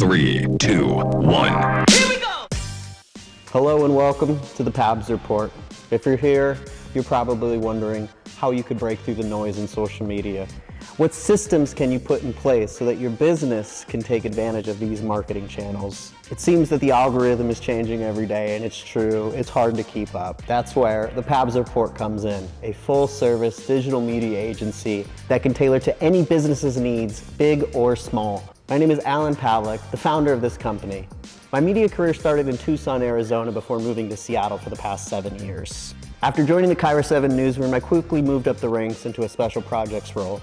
3, 2, 1. Here we go! Hello and welcome to the Pabz Report. If you're here, you're probably wondering how you could break through the noise in social media. What systems can you put in place so that your business can take advantage of these marketing channels? It seems that the algorithm is changing every day, and it's true, it's hard to keep up. That's where the Pabz Report comes in, a full-service digital media agency that can tailor to any business's needs, big or small. My name is Alan Pavlik, the founder of this company. My media career started in Tucson, Arizona before moving to Seattle for the past 7 years. After joining the Kyra 7 newsroom, I quickly moved up the ranks into a special projects role,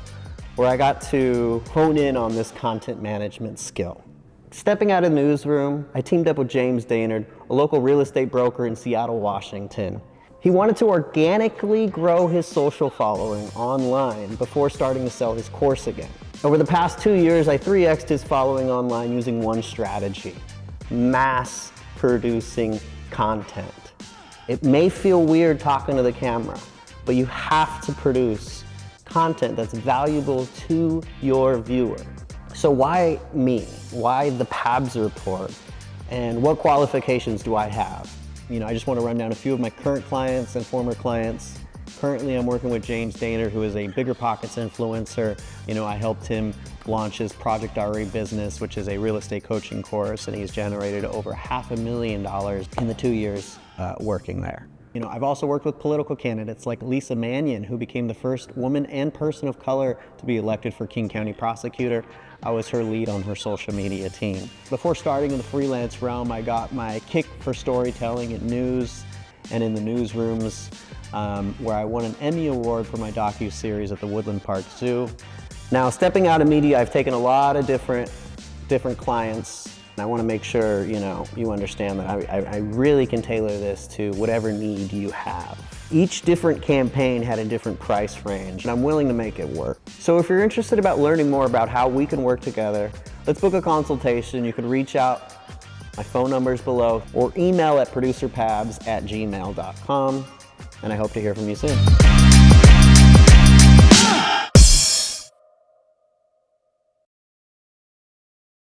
where I got to hone in on this content management skill. Stepping out of the newsroom, I teamed up with James Daynard, a local real estate broker in Seattle, Washington. He wanted to organically grow his social following online before starting to sell his course again. Over the past 2 years, I 3x'd his following online using one strategy: mass producing content. It may feel weird talking to the camera, but you have to produce content that's valuable to your viewer. So why me? Why the Pabz Report? And what qualifications do I have? I just want to run down a few of my current clients and former clients. Currently, I'm working with James Daynard, who is a BiggerPockets influencer. I helped him launch his Project RE business, which is a real estate coaching course, and he's generated over $500,000 in the 2 years working there. I've also worked with political candidates like Lisa Mannion, who became the first woman and person of color to be elected for King County prosecutor. I was her lead on her social media team. Before starting in the freelance realm, I got my kick for storytelling in news and in the newsrooms, where I won an Emmy Award for my docu-series at the Woodland Park Zoo. Now, stepping out of media, I've taken a lot of different clients. I want to make sure you understand that I really can tailor this to whatever need you have. Each different campaign had a different price range, and I'm willing to make it work. So if you're interested about learning more about how we can work together, let's book a consultation. You can reach out. My phone number is below, or email at producerpabz@gmail.com, and I hope to hear from you soon.